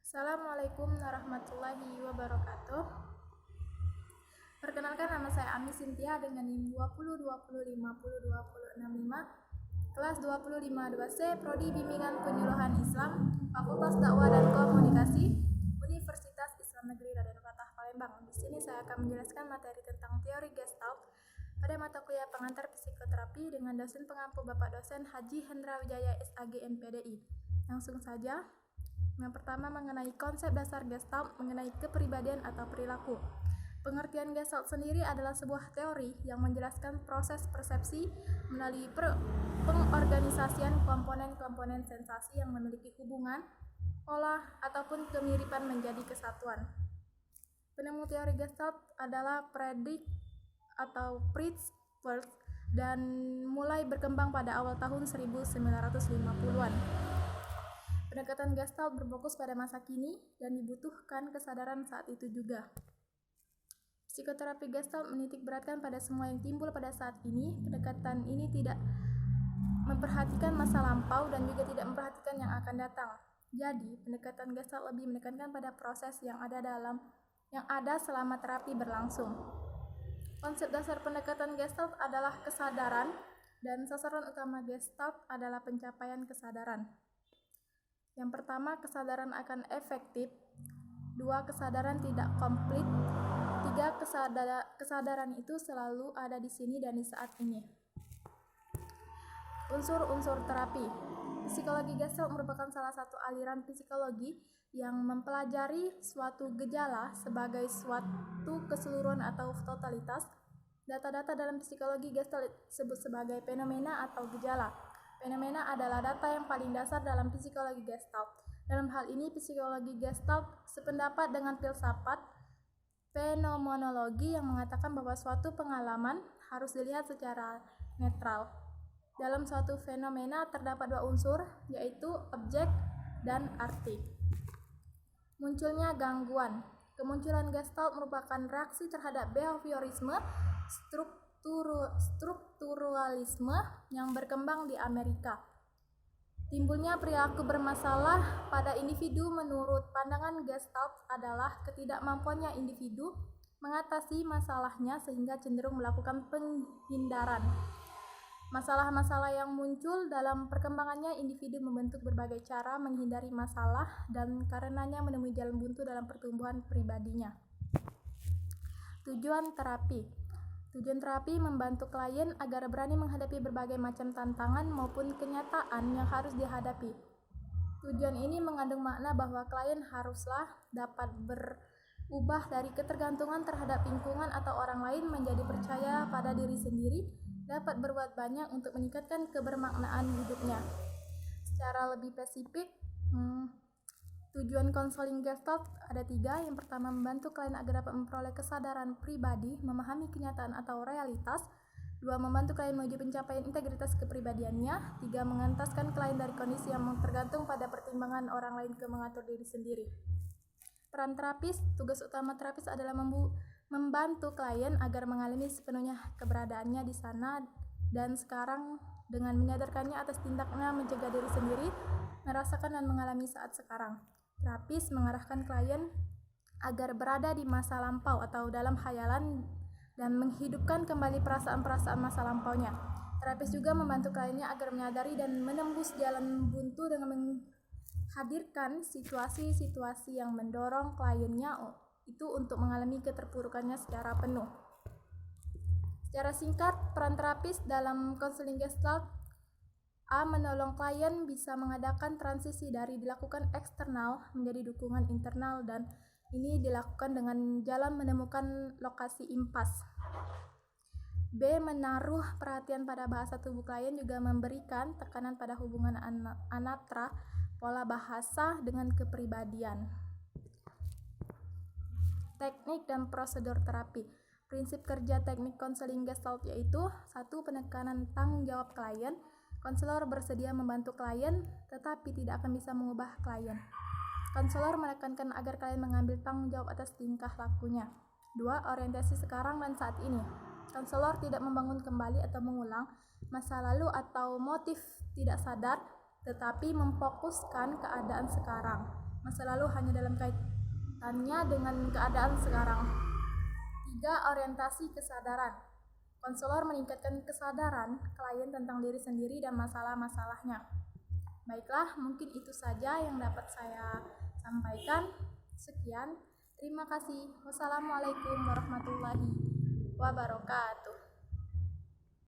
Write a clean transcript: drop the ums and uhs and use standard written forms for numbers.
Assalamualaikum warahmatullahi wabarakatuh. Perkenalkan, nama saya Ami Sintia dengan NIM 2020502065, kelas 252C, Prodi Bimbingan Penyuluhan Islam, Fakultas Dakwah dan Komunikasi, Universitas Islam Negeri Raden Fatah Palembang. Di sini saya akan menjelaskan materi tentang teori Gestalt pada mata kuliah pengantar psikoterapi dengan dosen pengampu Bapak Dosen Haji Hendra Wijaya SAG MPDI. Langsung saja. Yang pertama, mengenai konsep dasar Gestalt mengenai kepribadian atau perilaku. Pengertian Gestalt sendiri adalah sebuah teori yang menjelaskan proses persepsi melalui pengorganisasian komponen-komponen sensasi yang memiliki hubungan, pola, ataupun kemiripan menjadi kesatuan. Penemu teori Gestalt adalah Friedrich atau Fritz Perls dan mulai berkembang pada awal tahun 1950-an. Pendekatan Gestalt berfokus pada masa kini dan dibutuhkan kesadaran saat itu juga. Psikoterapi Gestalt menitik beratkan pada semua yang timbul pada saat ini. Pendekatan ini tidak memperhatikan masa lampau dan juga tidak memperhatikan yang akan datang. Jadi, pendekatan Gestalt lebih menekankan pada proses yang ada selama terapi berlangsung. Konsep dasar pendekatan Gestalt adalah kesadaran dan sasaran utama Gestalt adalah pencapaian kesadaran. Yang pertama, kesadaran akan efektif. 2, kesadaran tidak komplit. 3, kesadaran itu selalu ada di sini dan di saat ini. Unsur-unsur terapi. Psikologi Gestalt merupakan salah satu aliran psikologi yang mempelajari suatu gejala sebagai suatu keseluruhan atau totalitas. Data-data dalam psikologi Gestalt disebut sebagai fenomena atau gejala. Fenomena adalah data yang paling dasar dalam psikologi Gestalt. Dalam hal ini, psikologi Gestalt sependapat dengan filsafat fenomenologi yang mengatakan bahwa suatu pengalaman harus dilihat secara netral. Dalam suatu fenomena terdapat 2 unsur, yaitu objek dan arti. Munculnya gangguan. Kemunculan Gestalt merupakan reaksi terhadap behaviorisme strukturalisme yang berkembang di Amerika. Timbulnya perilaku bermasalah pada individu menurut pandangan Gestalt adalah ketidakmampuannya individu mengatasi masalahnya sehingga cenderung melakukan penghindaran. Masalah-masalah yang muncul dalam perkembangannya, individu membentuk berbagai cara menghindari masalah dan karenanya menemui jalan buntu dalam pertumbuhan pribadinya. Tujuan terapi. Tujuan terapi membantu klien agar berani menghadapi berbagai macam tantangan maupun kenyataan yang harus dihadapi. Tujuan ini mengandung makna bahwa klien haruslah dapat berubah dari ketergantungan terhadap lingkungan atau orang lain menjadi percaya pada diri sendiri, dapat berbuat banyak untuk meningkatkan kebermaknaan hidupnya. Secara lebih spesifik, tujuan konseling Gestalt ada 3. Yang pertama, membantu klien agar dapat memperoleh kesadaran pribadi, memahami kenyataan atau realitas. 2, membantu klien menuju pencapaian integritas kepribadiannya. 3, mengentaskan klien dari kondisi yang tergantung pada pertimbangan orang lain ke mengatur diri sendiri. Peran terapis. Tugas utama terapis adalah membantu klien agar mengalami sepenuhnya keberadaannya di sana dan sekarang dengan menyadarkannya atas tindakannya mencegah diri sendiri merasakan dan mengalami saat sekarang. Terapis mengarahkan klien agar berada di masa lampau atau dalam khayalan dan menghidupkan kembali perasaan-perasaan masa lampaunya. Terapis juga membantu kliennya agar menyadari dan menembus jalan buntu dengan menghadirkan situasi-situasi yang mendorong kliennya itu untuk mengalami keterpurukannya secara penuh. Secara singkat, peran terapis dalam konseling Gestalt: A. Menolong klien bisa mengadakan transisi dari dilakukan eksternal menjadi dukungan internal dan ini dilakukan dengan jalan menemukan lokasi impas. B. Menaruh perhatian pada bahasa tubuh klien juga memberikan tekanan pada hubungan anatra pola bahasa dengan kepribadian. Teknik dan prosedur terapi. Prinsip kerja teknik konseling Gestalt yaitu 1. Penekanan tanggung jawab klien. Konselor bersedia membantu klien, tetapi tidak akan bisa mengubah klien. Konselor menekankan agar klien mengambil tanggung jawab atas tingkah lakunya. 2. Orientasi sekarang dan saat ini. Konselor tidak membangun kembali atau mengulang masa lalu atau motif tidak sadar, tetapi memfokuskan keadaan sekarang. masa lalu hanya dalam kaitannya dengan keadaan sekarang. 3. Orientasi kesadaran. Konselor meningkatkan kesadaran klien tentang diri sendiri dan masalah-masalahnya. Baiklah, mungkin itu saja yang dapat saya sampaikan. Sekian, terima kasih. Wassalamualaikum warahmatullahi wabarakatuh.